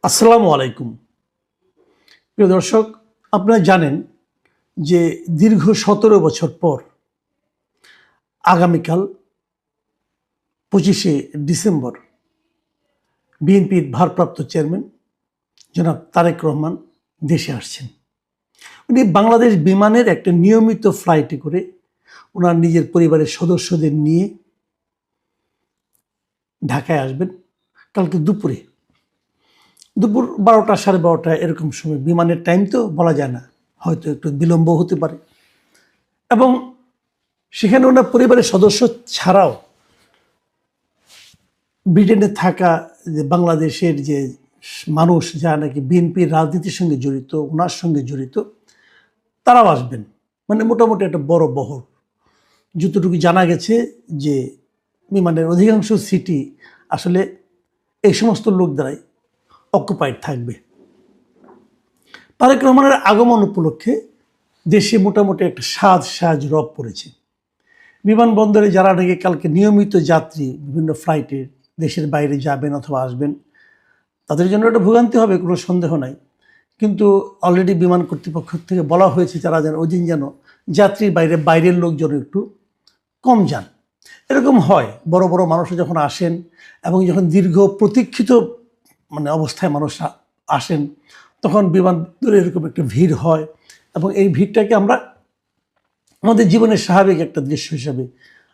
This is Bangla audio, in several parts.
আসসালামু আলাইকুম। প্রিয় দর্শক, আপনারা জানেন যে দীর্ঘ ১৭ বছর পর আগামীকাল ২৫শে ডিসেম্বর বিএনপির ভারপ্রাপ্ত চেয়ারম্যান জনাব তারেক রহমান দেশে আসছেন। উনি বাংলাদেশ বিমানের একটা নিয়মিত ফ্লাইটে করে ওনার নিজের পরিবারের সদস্যদের নিয়ে ঢাকায় আসবেন কালকে দুপুর ১২টা ১২:৩০ এরকম সময়। বিমানের টাইম তো বলা যায় না, হয়তো একটু বিলম্ব হতে পারে। এবং সেখানে ওনার পরিবারের সদস্য ছাড়াও ব্রিটেনে থাকা যে বাংলাদেশের যে মানুষ যারা নাকি বিএনপির রাজনীতির সঙ্গে জড়িত, ওনার সঙ্গে জড়িত, তারাও আসবেন। মানে মোটামুটি একটা বড় বহর। যতটুকু জানা গেছে যে বিমানের অধিকাংশ সিটি আসলে এই সমস্ত লোক দ্বারাই অকুপাইড থাকবে। তারেক রহমানের আগমন উপলক্ষে দেশে মোটামুটি একটা সাজ রব পড়েছে। বিমানবন্দরে যারা নাকি কালকে নিয়মিত যাত্রী বিভিন্ন ফ্লাইটে দেশের বাইরে যাবেন অথবা আসবেন, তাদের জন্য একটা ভোগান্তি হবে, কোনো সন্দেহ নাই। কিন্তু অলরেডি বিমান কর্তৃপক্ষ থেকে বলা হয়েছে যারা যেন ওই দিন যেন যাত্রীর বাইরের লোকজন একটু কম যান। এরকম হয়, বড় বড় মানুষ যখন আসেন এবং যখন দীর্ঘ প্রতীক্ষিত অবস্থায় মানুষ আসেন, তখন বিমানবন্দরে এরকম একটা ভিড় হয় এবং এই ভিড়টাকে আমরা আমাদের জীবনের স্বাভাবিক একটা দৃশ্য হিসাবে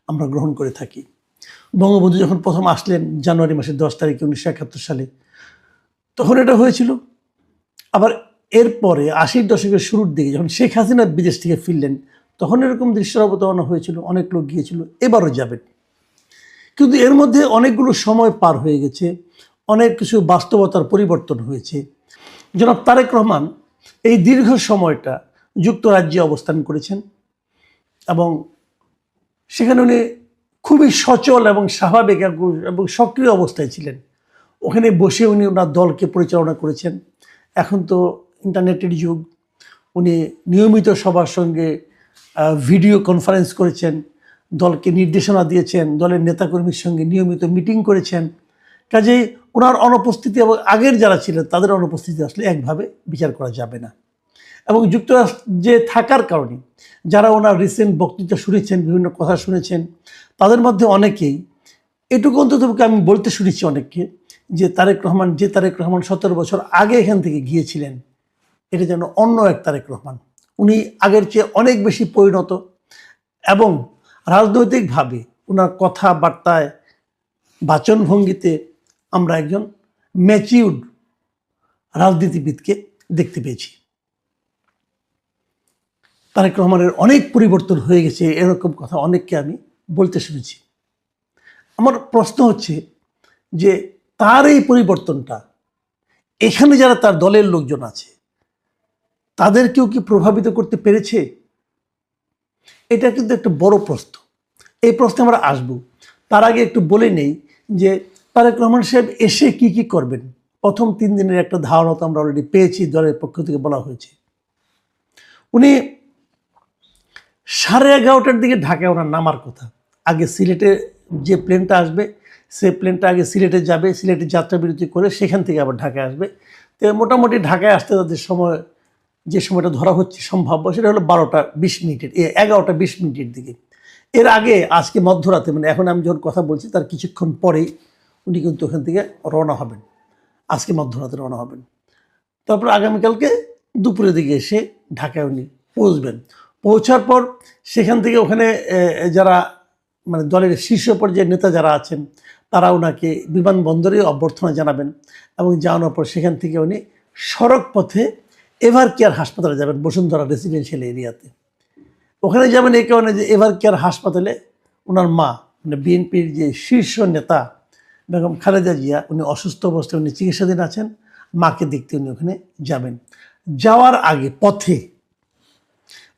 আমরা গ্রহণ করে থাকি। বঙ্গবন্ধু যখন প্রথম আসলেন জানুয়ারি মাসের ১০ তারিখে ১৯৭১ সালে, তখন এটা হয়েছিল। আবার এরপরে ৮০ দশকের শুরুর দিকে যখন শেখ হাসিনা বিদেশ থেকে ফিরলেন, তখন এরকম দৃশ্যের অবতারণা হয়েছিল, অনেক লোক গিয়েছিল, এবারও যাবেন। কিন্তু এর মধ্যে অনেকগুলো সময় পার হয়ে গেছে, অনেক কিছু বাস্তবতার পরিবর্তন হয়েছে। জনাব তারেক রহমান এই দীর্ঘ সময়টা যুক্তরাজ্যে অবস্থান করেছেন এবং সেখানে উনি খুবই সচল এবং স্বাভাবিক এবং সক্রিয় অবস্থায় ছিলেন। ওখানে বসে উনি ওনার দলকে পরিচালনা করেছেন। এখন তো ইন্টারনেটের যুগ, উনি নিয়মিত সবার সঙ্গে ভিডিও কনফারেন্স করেছেন, দলকে নির্দেশনা দিয়েছেন, দলের নেতাকর্মীর সঙ্গে নিয়মিত মিটিং করেছেন। কাজেই ওনার অনুপস্থিতি এবং আগের যারা ছিলেন তাদের অনুপস্থিতি আসলে একভাবে বিচার করা যাবে না। এবং যুক্তরাজ্যে থাকার কারণে যারা ওনার রিসেন্ট বক্তৃতা শুনেছেন, বিভিন্ন কথা শুনেছেন, তাদের মধ্যে অনেকেই এটুকু অন্তত আমি বলতে শুনেছি অনেককে, যে তারেক রহমান ১৭ বছর আগে এখান থেকে গিয়েছিলেন, এটা যেন অন্য এক তারেক রহমান। উনি আগের চেয়ে অনেক বেশি পরিণত এবং রাজনৈতিকভাবে ওনার কথাবার্তায়, বাচনভঙ্গিতে আমরা একজন ম্যাচিউরড রাজনীতিবিদকে দেখতে পেয়েছি। তারেক রহমানের অনেক পরিবর্তন হয়ে গেছে, এরকম কথা অনেককে আমি বলতে শুনেছি। আমার প্রশ্ন হচ্ছে যে তার এই পরিবর্তনটা এখানে যারা তার দলের লোকজন আছে তাদেরকেও কি প্রভাবিত করতে পেরেছে? এটা কিন্তু একটা বড় প্রশ্ন। এই প্রশ্নে আমরা আসবো। তার আগে একটু বলে নেই যে তারেক রহমান সাহেব এসে কি করবেন। প্রথম ৩ দিনের একটা ধারণা তো আমরা অলরেডি পেয়েছি, দলের পক্ষ থেকে বলা হয়েছে। উনি 11:30টার দিকে ঢাকায় ওনার নামার কথা। আগে সিলেটে যে প্লেনটা আসবে, সে প্লেনটা আগে সিলেটে যাবে, সিলেটে যাত্রা বিরতি করে সেখান থেকে আবার ঢাকায় আসবে। তো মোটামুটি ঢাকায় আসতে তাদের সময়, যে সময়টা ধরা হচ্ছে সম্ভাব্য, সেটা হলো 11:20 11:20 দিকে। এর আগে আজকে মধ্যরাতে, এখন আমি যখন কথা বলছি তার কিছুক্ষণ পরেই উনি কিন্তু ওখান থেকে রওনা হবেন। আজকে মধ্যরাতে রওনা হবেন। তারপর আগামীকালকে দুপুরের দিকে এসে ঢাকায় উনি পৌঁছবেন। পৌঁছার পর সেখান থেকে ওখানে যারা দলের শীর্ষ পর্যায়ের নেতা যারা আছেন তারা ওনাকে বিমানবন্দরে অভ্যর্থনা জানাবেন এবং জানানোর পর সেখান থেকে উনি সড়ক পথে এভার কেয়ার হাসপাতালে যাবেন, বসুন্ধরা রেসিডেন্সিয়াল এরিয়াতে। ওখানে যাবেন এই কারণে যে এভার কেয়ার হাসপাতালে ওনার মা, বিএনপির যে শীর্ষ নেতা বেগম খালেদা জিয়া, উনি অসুস্থ অবস্থায় উনি চিকিৎসাধীন আছেন। মাকে দেখতে উনি ওখানে যাবেন। যাওয়ার আগে পথে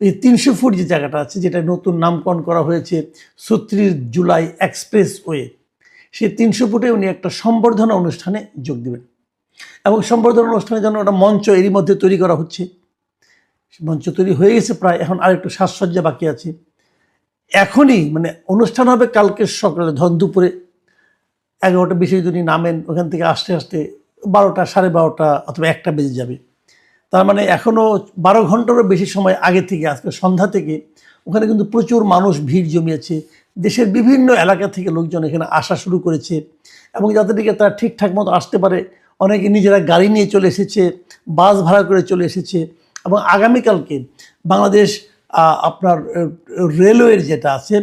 এই ৩০০ ফুট যে জায়গাটা আছে, যেটা নতুন নামকরণ করা হয়েছে ৩৬ জুলাই এক্সপ্রেসওয়ে, সেই ৩০০ ফুটে উনি একটা সম্বর্ধনা অনুষ্ঠানে যোগ দেবেন এবং সম্বর্ধনা অনুষ্ঠানের জন্য একটা মঞ্চ এরই মধ্যে তৈরি করা হচ্ছে। মঞ্চ তৈরি হয়ে গেছে প্রায়, এখন আরেকটু সাজসজ্জা বাকি আছে। এখনই অনুষ্ঠান হবে কালকে সকালে, দুপুরে 11:20 যদি নামেন ওখান থেকে আসতে 12টা, 12:30 অথবা 1টা বেজে যাবে। তার মানে এখনও 12 ঘন্টারও বেশি সময় আগে থেকে, আজকে সন্ধ্যা থেকে ওখানে কিন্তু প্রচুর মানুষ ভিড় জমিয়েছে। দেশের বিভিন্ন এলাকা থেকে লোকজন এখানে আসা শুরু করেছে, এবং যাদেরকে তারা ঠিকঠাক মতো আসতে পারে অনেকে নিজেরা গাড়ি নিয়ে চলে এসেছে, বাস ভাড়া করে চলে এসেছে। এবং আগামীকালকে বাংলাদেশ আপনার রেলওয়ের যেটা আছে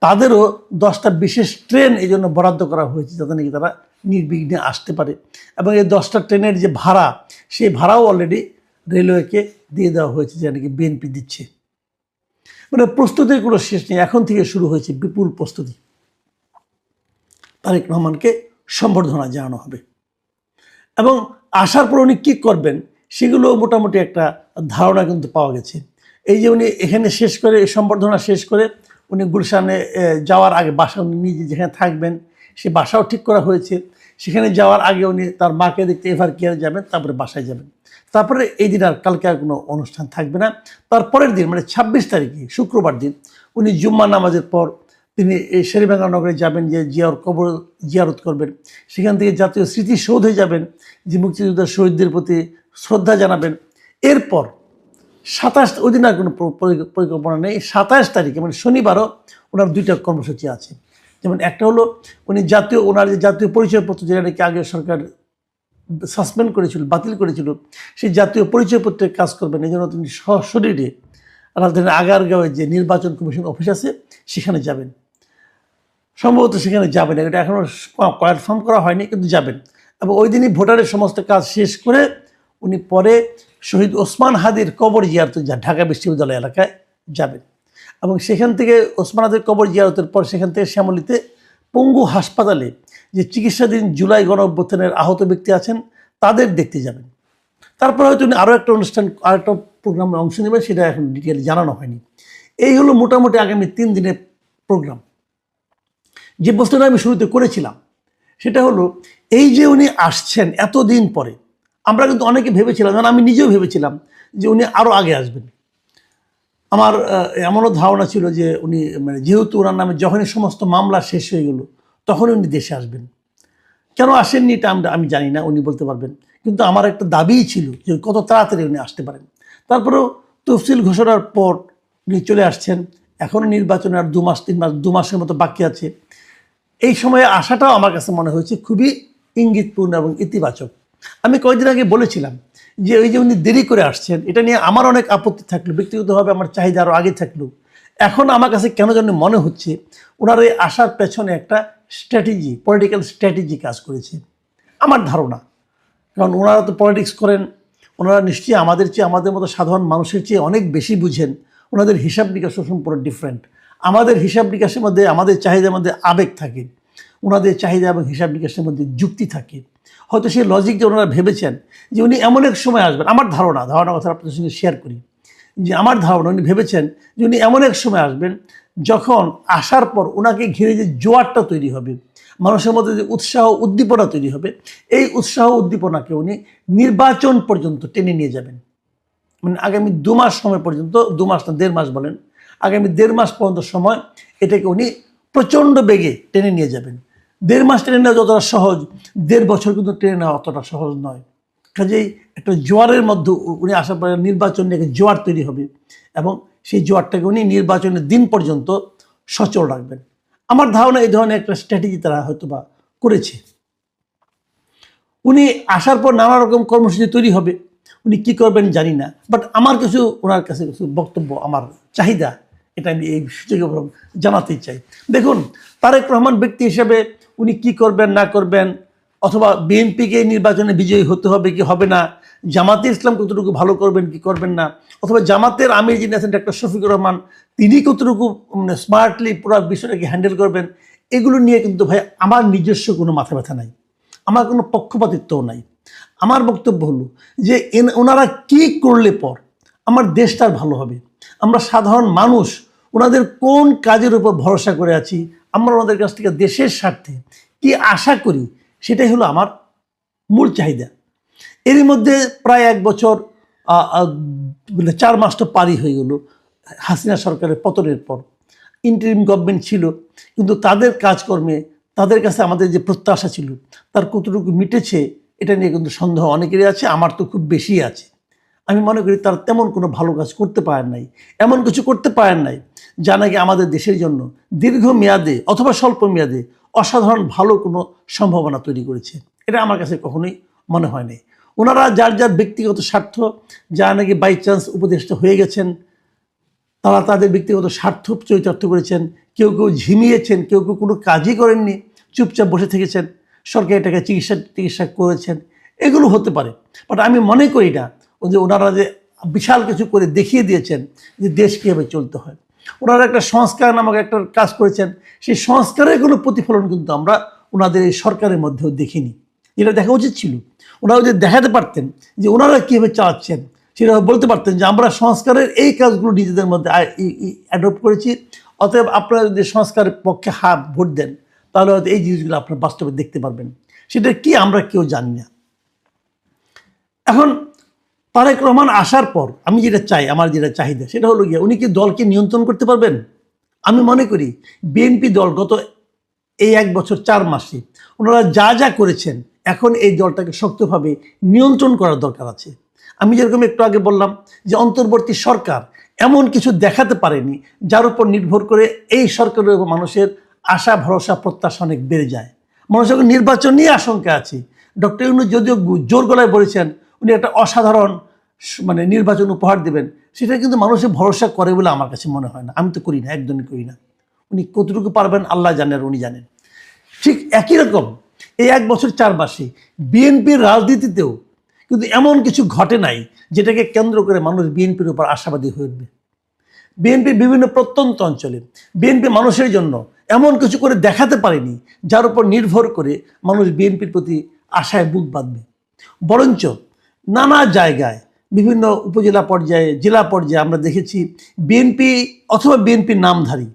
তাদেরও 10টা বিশেষ ট্রেন এই জন্য বরাদ্দ করা হয়েছে, যাতে নাকি তারা নির্বিঘ্নে আসতে পারে। এবং এই 10টা ট্রেনের যে ভাড়া, সেই ভাড়াও অলরেডি রেলওয়েকে দিয়ে দেওয়া হয়েছে, যেটা নাকি বিএনপি দিচ্ছে। মানে প্রস্তুতির কোনো শেষ নেই, এখন থেকে শুরু হয়েছে বিপুল প্রস্তুতি। তারেক রহমানকে সম্বর্ধনা জানানো হবে, এবং আসার পর উনি কী করবেন সেগুলো মোটামুটি একটা ধারণা কিন্তু পাওয়া গেছে। এই যে উনি এখানে শেষ করে, সম্বর্ধনা শেষ করে উনি গুলশানে যাওয়ার আগে বাসা, উনি নিজে যেখানে থাকবেন সে বাসাও ঠিক করা হয়েছে। সেখানে যাওয়ার আগে উনি তার মাকে দেখতে এভার কেয়ারে যাবেন, তারপরে বাসায় যাবেন। তারপরে এই দিন আর কালকে আর কোনো অনুষ্ঠান থাকবে না। তারপরের দিন মানে 26 তারিখে শুক্রবার দিন উনি জুম্মা নামাজের পর তিনি এই শেরেবাংলা নগরে যাবেন, যে জিয়ার কবর জিয়ারত করবেন। সেখান থেকে জাতীয় স্মৃতিসৌধে যাবেন, যে মুক্তিযোদ্ধা শহীদদের প্রতি শ্রদ্ধা জানাবেন। এরপর 27, ওই দিন আর কোনো পরিকল্পনা নেই। 27 তারিখে মানে শনিবারও ওনার 2টা কর্মসূচি আছে। যেমন একটা হলো উনি ওনার যে জাতীয় পরিচয়পত্র, যেটা নাকি আগে সরকার সাসপেন্ড করেছিল, বাতিল করেছিল, সেই জাতীয় পরিচয়পত্রের কাজ করবেন। এই জন্য তিনি সশরীরে রাজধানীর আগারগাঁওয়ে যে নির্বাচন কমিশন অফিস আছে সেখানে যাবেন। সম্ভবত সেখানে যাবেন, এটা এখনও কনফার্ম করা হয়নি, কিন্তু যাবেন। এবং ওই দিনই ভোটারের সমস্ত কাজ শেষ করে উনি পরে শহীদ ওসমান হাদির কবর জিয়ারত ঢাকা বিশ্ববিদ্যালয় এলাকায় যাবেন। এবং সেখান থেকে ওসমান হাদির কবর জিয়ারতের পর সেখান থেকে শ্যামলীতে পঙ্গু হাসপাতালে যে চিকিৎসাধীন জুলাই গণঅভ্যুত্থানের আহত ব্যক্তি আছেন তাদের দেখতে যাবেন। তারপর হয়তো উনি আরও একটা অনুষ্ঠান, আরেকটা প্রোগ্রামে অংশ নেবেন, সেটা এখন ডিটেল জানানো হয়নি। এই হলো মোটামুটি আগামী 3 দিনের প্রোগ্রাম। যে প্রশ্নটা আমি শুরুতে করেছিলাম সেটা হলো, এই যে উনি আসছেন এতদিন পরে, আমরা কিন্তু অনেকে ভেবেছিলাম, মানে আমি নিজেও ভেবেছিলাম যে উনি আরও আগে আসবেন। আমার এমনও ধারণা ছিল যে উনি মানে যেহেতু ওনার নামে যখনই সমস্ত মামলা শেষ হয়ে গেল তখনই উনি দেশে আসবেন। কেন আসেননি এটা আমি জানি না, উনি বলতে পারবেন। কিন্তু আমার একটা দাবিই ছিল যে কত তাড়াতাড়ি উনি আসতে পারেন। তারপরেও তফসিল ঘোষণার পর উনি চলে আসছেন। এখনও নির্বাচনে আর 2 মাস 3 মাস 2 মাসের মতো বাকি আছে। এই সময়ে আসাটাও আমার কাছে মনে হয়েছে খুবই ইঙ্গিতপূর্ণ এবং ইতিবাচক। আমি কয়েকদিন আগে বলেছিলাম যে ওই যে উনি দেরি করে আসছেন, এটা নিয়ে আমার অনেক আপত্তি থাকলো, ব্যক্তিগতভাবে আমার চাহিদা আরও আগে থাকলো। এখন আমার কাছে কেন যেন মনে হচ্ছে ওনার এই আসার পেছনে একটা স্ট্র্যাটেজি, পলিটিক্যাল স্ট্র্যাটেজি কাজ করেছে আমার ধারণা। কারণ ওনারা তো পলিটিক্স করেন, ওনারা নিশ্চয়ই আমাদের চেয়ে, আমাদের মতো সাধারণ মানুষের চেয়ে অনেক বেশি বুঝেন। ওনাদের হিসাব নিকাশ সম্পূর্ণ ডিফারেন্ট। আমাদের হিসাব নিকাশের মধ্যে, আমাদের চাহিদার মধ্যে আবেগ থাকে, ওনাদের চাহিদা এবং হিসাব নিকাশের মধ্যে যুক্তি থাকে। হয়তো সেই লজিক যে ওনারা ভেবেছেন যে উনি এমন এক সময় আসবেন, আমার ধারণা কথা আপনাদের সঙ্গে শেয়ার করি, যে আমার ধারণা উনি ভেবেছেন যে উনি এমন এক সময় আসবেন যখন আসার পর ওনাকে ঘিরে যে জোয়ারটা তৈরি হবে, মানুষের মধ্যে যে উৎসাহ উদ্দীপনা তৈরি হবে, এই উৎসাহ উদ্দীপনাকে উনি নির্বাচন পর্যন্ত টেনে নিয়ে যাবেন। মানে আগামী 2 মাস সময় পর্যন্ত, 2 মাস না 1.5 মাস বলেন, আগামী 1.5 মাস পর্যন্ত সময় এটাকে উনি প্রচণ্ড বেগে টেনে নিয়ে যাবেন। 1.5 মাস টেনে নেওয়া যতটা সহজ, 1.5 বছর কিন্তু টেনে নেওয়া অতটা সহজ নয়। কাজেই একটা জোয়ারের মধ্যে উনি আসার পরে নির্বাচন নিয়ে জোয়ার তৈরি হবে, এবং সেই জোয়ারটাকে উনি নির্বাচনের দিন পর্যন্ত সচল রাখবেন। আমার ধারণা এই ধরনের একটা স্ট্র্যাটেজি তারা হয়তো বা করেছে। উনি আসার পর নানা রকম কর্মসূচি তৈরি হবে, উনি কী করবেন জানি না, বাট আমার কিছু ওনার কাছে কিছু বক্তব্য, আমার চাহিদা, এটা আমি এই সুযোগে জানাতেই চাই। দেখুন, তারেক রহমান ব্যক্তি হিসেবে উনি কি করবেন না করবেন, অথবা বিএনপিকে নির্বাচনে বিজয়ী হতে হবে কি হবে না, জামাতে ইসলাম কতটুকু ভালো করবেন কি করবেন না, অথবা জামাতের আমির যিনি আছেন ডাক্তার শফিকুর রহমান, তিনি কতটুকু স্মার্টলি পুরো বিষয়টাকে হ্যান্ডেল করবেন, এগুলো নিয়ে কিন্তু ভাই আমার নিজস্ব কোনো মাথা ব্যথা নাই, আমার কোনো পক্ষপাতিত্বও নাই। আমার বক্তব্য হলো যে ওনারা কি করলে পর আমার দেশটার ভালো হবে, আমরা সাধারণ মানুষ ওনাদের কোন কাজের উপর ভরসা করে আছি, আমরা ওনাদের কাছ থেকে দেশের স্বার্থে কি আশা করি, সেটাই হলো আমার মূল চাহিদা। এরই মধ্যে প্রায় 1 বছর 4 মাস তো পারই হয়ে গেল হাসিনা সরকারের পতনের পর। ইন্টারিম গভর্নমেন্ট ছিল, কিন্তু তাদের কাজকর্মে, তাদের কাছে আমাদের যে প্রত্যাশা ছিল তার কতটুকু মিটেছে এটা নিয়ে কিন্তু সন্দেহ অনেকেরই আছে, আমার তো খুব বেশি আছে। আমি মনে করি তারা তেমন কোনো ভালো কাজ করতে পারেন নাই, এমন কিছু করতে পারেন নাই যা নাকি আমাদের দেশের জন্য দীর্ঘমেয়াদে অথবা স্বল্প মেয়াদে অসাধারণ ভালো কোনো সম্ভাবনা তৈরি করেছে। এটা আমার কাছে কখনোই মনে হয় নাই। ওনারা যার যার ব্যক্তিগত স্বার্থ, যা নাকি বাই চান্স উপদেষ্টা হয়ে গেছেন, তারা তাদের ব্যক্তিগত স্বার্থ চরিতার্থ করেছেন। কেউ কেউ ঝিমিয়েছেন, কেউ কেউ কোনো কাজই করেননি, চুপচাপ বসে থেকেছেন, সরকারি টাকায় চিকিৎসা করেছেন, এগুলো হতে পারে। বাট আমি মনে করি না যে ওনারা যে বিশাল কিছু করে দেখিয়ে দিয়েছেন যে দেশ কীভাবে চলতে হয়। ওনারা একটা সংস্কার নামক একটা কাজ করেছেন, সেই সংস্কারের কোনো প্রতিফলন কিন্তু আমরা ওনাদের এই সরকারের মধ্যেও দেখিনি, যেটা দেখা উচিত ছিল। ওনারা যদি দেখাতে পারতেন যে ওনারা কীভাবে চালাচ্ছেন, সেটা বলতে পারতেন যে আমরা সংস্কারের এই কাজগুলো নিজেদের মধ্যে অ্যাডপ্ট করেছি, অতএব আপনারা যদি সংস্কারের পক্ষে ভোট দেন তাহলে হয়তো এই জিনিসগুলো আপনারা বাস্তবে দেখতে পারবেন। সেটা কি আমরা কেউ জানি না। এখন তারেক রহমান আসার পর আমি যেটা চাই, আমার যেটা চাহিদা, সেটা হলো গিয়ে উনি কি দলকে নিয়ন্ত্রণ করতে পারবেন? আমি মনে করি বিএনপি দল গত এই 1 বছর 4 মাসে ওনারা যা যা করেছেন, এখন এই দলটাকে শক্তভাবে নিয়ন্ত্রণ করার দরকার আছে। আমি যেরকম একটু আগে বললাম যে অন্তর্বর্তী সরকার এমন কিছু দেখাতে পারেনি যার উপর নির্ভর করে এই সরকারের উপর মানুষের আশা ভরসা প্রত্যাশা অনেক বেড়ে যায়। মানুষের নির্বাচন নিয়ে আশঙ্কা আছে। ডক্টর ইউনূস যদিও জোর গলায় বলেছেন উনি একটা অসাধারণ নির্বাচন উপহার দেবেন, সেটা কিন্তু মানুষের ভরসা করে বলে আমার কাছে মনে হয় না। আমি তো করি না, একদমই করি না। উনি কতটুকু পারবেন আল্লাহ জানেন, উনি জানেন। ঠিক একই রকম এই 1 বছর 4 মাসে বিএনপির রাজনীতিতেও কিন্তু এমন কিছু ঘটে নাই যেটাকে কেন্দ্র করে মানুষ বিএনপির উপর আশাবাদী হয়ে উঠবে। বিএনপি বিভিন্ন প্রত্যন্ত অঞ্চলে বিএনপি মানুষের জন্য এমন কিছু করে দেখাতে পারেনি যার উপর নির্ভর করে মানুষ বিএনপির প্রতি আশায় বুক বাঁধবে। বরঞ্চ নানা জায়গায় বিভিন্ন উপজেলা পর্যায়ে, জেলা পর্যায়ে আমরা দেখেছি বিএনপি অথবা বিএনপির নামধারী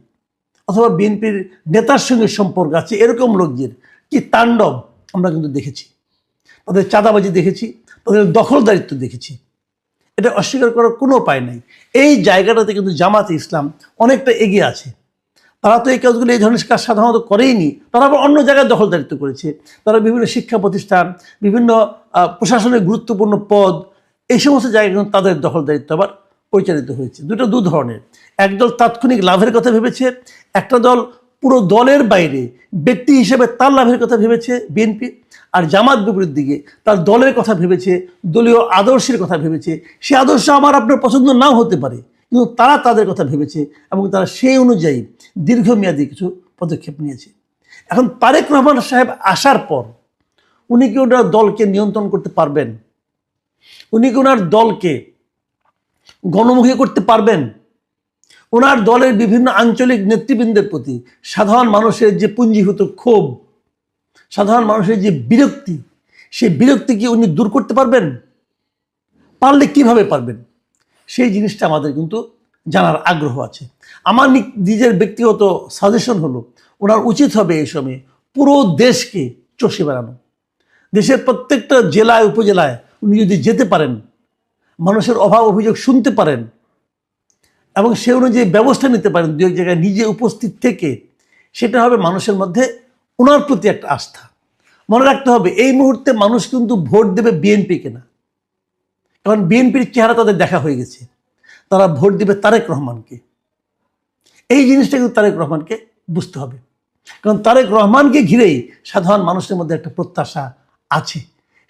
অথবা বিএনপির নেতার সঙ্গে সম্পর্ক আছে এরকম লোকদের কি তাণ্ডব আমরা কিন্তু দেখেছি। তাদের চাঁদাবাজি দেখেছি, তাদের দখলদারিত্ব দেখেছি। এটা অস্বীকার করার কোনো উপায় নাই। এই জায়গাটাতে কিন্তু জামাতে ইসলাম অনেকটা এগিয়ে আছে। তারা তো এই কাজগুলো এই ধরনের কাজ সাধারণত করেইনি, তারা আবার অন্য জায়গায় দখলদারিত্ব করেছে। তারা বিভিন্ন শিক্ষা প্রতিষ্ঠান, বিভিন্ন প্রশাসনের গুরুত্বপূর্ণ পদ, এই সমস্ত জায়গায় কিন্তু তাদের দখলদারিত্ব আবার পরিচালিত হয়েছে। দু ধরনের। একদল তাৎক্ষণিক লাভের কথা ভেবেছে, একটা দল পুরো দলের বাইরে ব্যক্তি হিসেবে তার লাভের কথা ভেবেছে বিএনপি। আর জামাত বিপরীত দিকে তার দলের কথা ভেবেছে, দলীয় আদর্শের কথা ভেবেছে। সে আদর্শ আমার আপনার পছন্দ নাও হতে পারে, কিন্তু তারা তাদের কথা ভেবেছে এবং তারা সেই অনুযায়ী দীর্ঘমেয়াদী কিছু পদক্ষেপ নিয়েছে। এখন তারেক রহমান সাহেব আসার পর উনি কি ওনার দলকে নিয়ন্ত্রণ করতে পারবেন? উনি কি ওনার দলকে গণমুখী করতে পারবেন? ওনার দলের বিভিন্ন আঞ্চলিক নেতৃবৃন্দের প্রতি সাধারণ মানুষের যে পুঞ্জীভূত ক্ষোভ, সাধারণ মানুষের যে বিরক্তি, সেই বিরক্তি কি উনি দূর করতে পারবেন? পারলে কিভাবে পারবেন? সেই জিনিসটা আমাদের কিন্তু জানার আগ্রহ আছে। আমার নিজের ব্যক্তিগত সাজেশন হলো ওনার উচিত হবে এই সময়ে পুরো দেশকে চষে বেড়ানো। দেশের প্রত্যেকটা জেলায় উপজেলায় উনি যদি যেতে পারেন, মানুষের অভাব অভিযোগ শুনতে পারেন এবং সে অনুযায়ী ব্যবস্থা নিতে পারেন, দু এক জায়গায় নিজে উপস্থিত থেকে, সেটা হবে মানুষের মধ্যে ওনার প্রতি একটা আস্থা। মনে রাখতে হবে এই মুহূর্তে মানুষ কিন্তু ভোট দেবে বিএনপিকে না, কারণ বিএনপির চেহারা তাদের দেখা হয়ে গেছে। তারা ভোট দেবে তারেক রহমানকে। এই জিনিসটা কিন্তু তারেক রহমানকে বুঝতে হবে, কারণ তারেক রহমানকে ঘিরেই সাধারণ মানুষের মধ্যে একটা প্রত্যাশা আছে।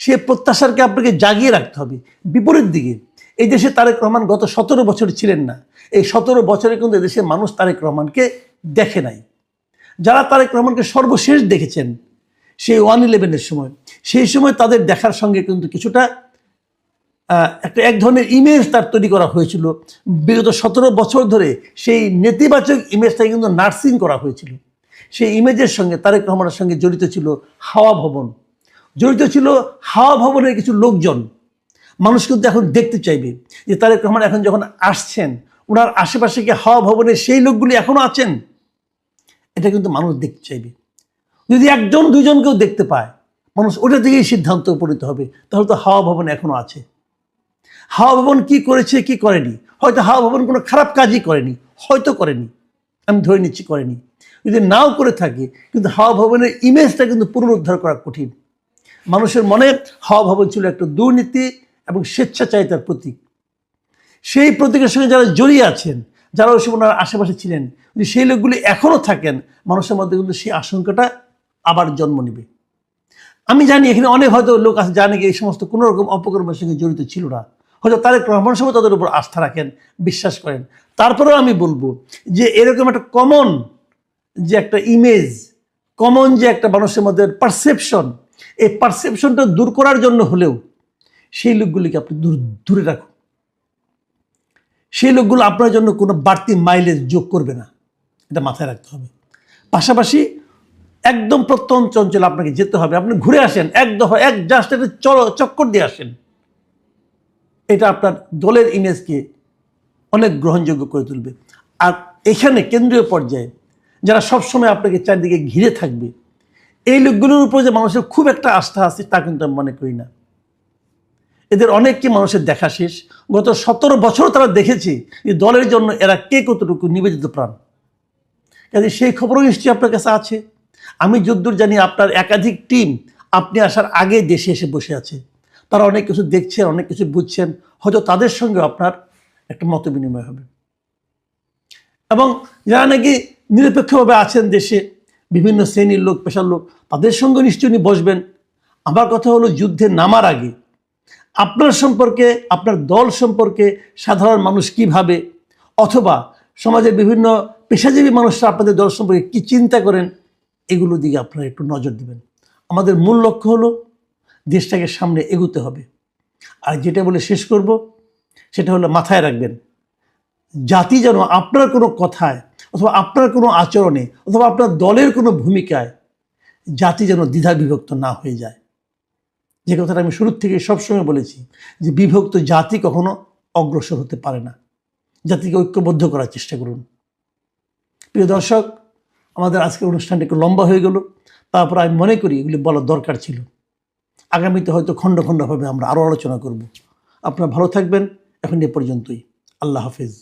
সেই প্রত্যাশাকে আপনাকে জাগিয়ে রাখতে হবে। বিপরীত দিকে এই দেশে তারেক রহমান গত 17 বছর ছিলেন না। এই 17 বছরে কিন্তু এদেশের মানুষ তারেক রহমানকে দেখে নাই। যারা তারেক রহমানকে সর্বশেষ দেখেছেন সেই 1/11-এর সময়, সেই সময় তাদের দেখার সঙ্গে কিন্তু কিছুটা এক ধরনের ইমেজ তার তৈরি করা হয়েছিল। বিগত 17 বছর ধরে সেই নেতিবাচক ইমেজটাকে কিন্তু নার্সিং করা হয়েছিল। সেই ইমেজের সঙ্গে তারেক রহমানের সঙ্গে জড়িত ছিল হাওয়া ভবন, জড়িত ছিল হাওয়া ভবনের কিছু লোকজন। মানুষ কিন্তু এখন দেখতে চাইবে যে তারেক রহমান এখন যখন আসছেন, ওনার আশেপাশে কি হাওয়া ভবনের সেই লোকগুলি এখনও আছেন? এটা কিন্তু মানুষ দেখতে চাইবে। যদি 1জন 2জনকেও দেখতে পায়, মানুষ ওটা থেকেই সিদ্ধান্ত উপনীত হবে তাহলে তো হাওয়া ভবন এখনও আছে। হাওয়া ভবন কি করেছে কি করেনি, হয়তো হাওয়া ভবন কোনো খারাপ কাজই করেনি, হয়তো করেনি, আমি ধরে নিচ্ছি করেনি। যদি নাও করে থাকে, কিন্তু হাওয়া ভবনের ইমেজটা কিন্তু পুনরুদ্ধার করা কঠিন। মানুষের মনে হাওয়া ভবন ছিল একটা দুর্নীতি এবং স্বেচ্ছাচারিতার প্রতীক। সেই প্রতীকের সঙ্গে যারা জড়িয়ে আছেন, যারা ওই সময় ওনার আশেপাশে ছিলেন, যদি সেই লোকগুলি এখনও থাকেন, মানুষের মধ্যে কিন্তু সেই আশঙ্কাটা আবার জন্ম নেবে। আমি জানি এখানে অনেক হয়তো লোক আছে জানে কি এই সমস্ত কোনো রকম অপকর্মের সঙ্গে জড়িত ছিল না, হয়তো তারেক রহমান সাহেব তাদের উপর আস্থা রাখেন, বিশ্বাস করেন। তারপরেও আমি বলবো যে এরকম একটা কমন যে একটা ইমেজ, কমন যে একটা মানুষের মধ্যে পারসেপশন, এই পারসেপশনটা দূর করার জন্য হলেও সেই লোকগুলিকে আপনি দূরে রাখুন। সেই লোকগুলো আপনার জন্য কোনো বাড়তি মাইলেজ যোগ করবে না, এটা মাথায় রাখতে হবে। পাশাপাশি একদম প্রত্যন্ত অঞ্চলে আপনাকে যেতে হবে, আপনি ঘুরে আসেন, এক দফা জাস্ট একটা চক্কর দিয়ে আসেন। এটা আপনার দলের ইমেজকে অনেক গ্রহণযোগ্য করে তুলবে। আর এখানে কেন্দ্রীয় পর্যায়ে যারা সবসময় আপনাকে চারদিকে ঘিরে থাকবে, এই লোকগুলোর উপর যে মানুষের খুব একটা আস্থা আছে তা কিন্তু আমি মনে করি না। এদের অনেককে মানুষের দেখা শেষ। গত 17 বছর তারা দেখেছে যে দলের জন্য এরা কে কতটুকু নিবেদিত প্রাণ। কাজে সেই খবরও নিশ্চয়ই আপনার কাছে আছে। আমি যদ্দূর জানি আপনার একাধিক টিম আপনি আসার আগে দেশে এসে বসে আছে, তারা অনেক কিছু দেখছেন, অনেক কিছু বুঝছেন, হয়তো তাদের সঙ্গে আপনার একটা মত বিনিময় হবে। এবং যারা নাকি নিরপেক্ষভাবে আছেন দেশে, বিভিন্ন শ্রেণীর লোক, পেশার লোক, তাদের সঙ্গে নিশ্চয়ই উনি বসবেন। আমার কথা হলো যুদ্ধে নামার আগে আপনার সম্পর্কে, আপনার দল সম্পর্কে সাধারণ মানুষ কি ভাবে, অথবা সমাজের বিভিন্ন পেশাজীবী মানুষরা আপনাদের দল সম্পর্কে কি চিন্তা করেন, এগুলোর দিকে আপনারা একটু নজর দিবেন। আমাদের মূল লক্ষ্য হলো দেশটাকে সামনে এগোতে হবে। আর যেটা বলে শেষ করব সেটা হলো মাথায় রাখবেন, জাতি যেন আপনার কোনো কথায় অথবা আপনার কোনো আচরণে অথবা আপনার দলের কোনো ভূমিকায় জাতি যেন দ্বিধা বিভক্ত না হয়ে যায়। যে কথাটা আমি শুরুর থেকে সবসময় বলেছি যে বিভক্ত জাতি কখনো অগ্রসর হতে পারে না। জাতিকে ঐক্যবদ্ধ করার চেষ্টা করুন। প্রিয় দর্শক, আমাদের আজকের অনুষ্ঠানটা একটু লম্বা হয়ে গেল, তারপর আমি মনে করি এগুলি বলার দরকার ছিল। আগামীতে হয়তো খণ্ড খণ্ডভাবে আমরা আরও আলোচনা করব। আপনারা ভালো থাকবেন। এখন এ পর্যন্তই। আল্লাহ হাফেজ।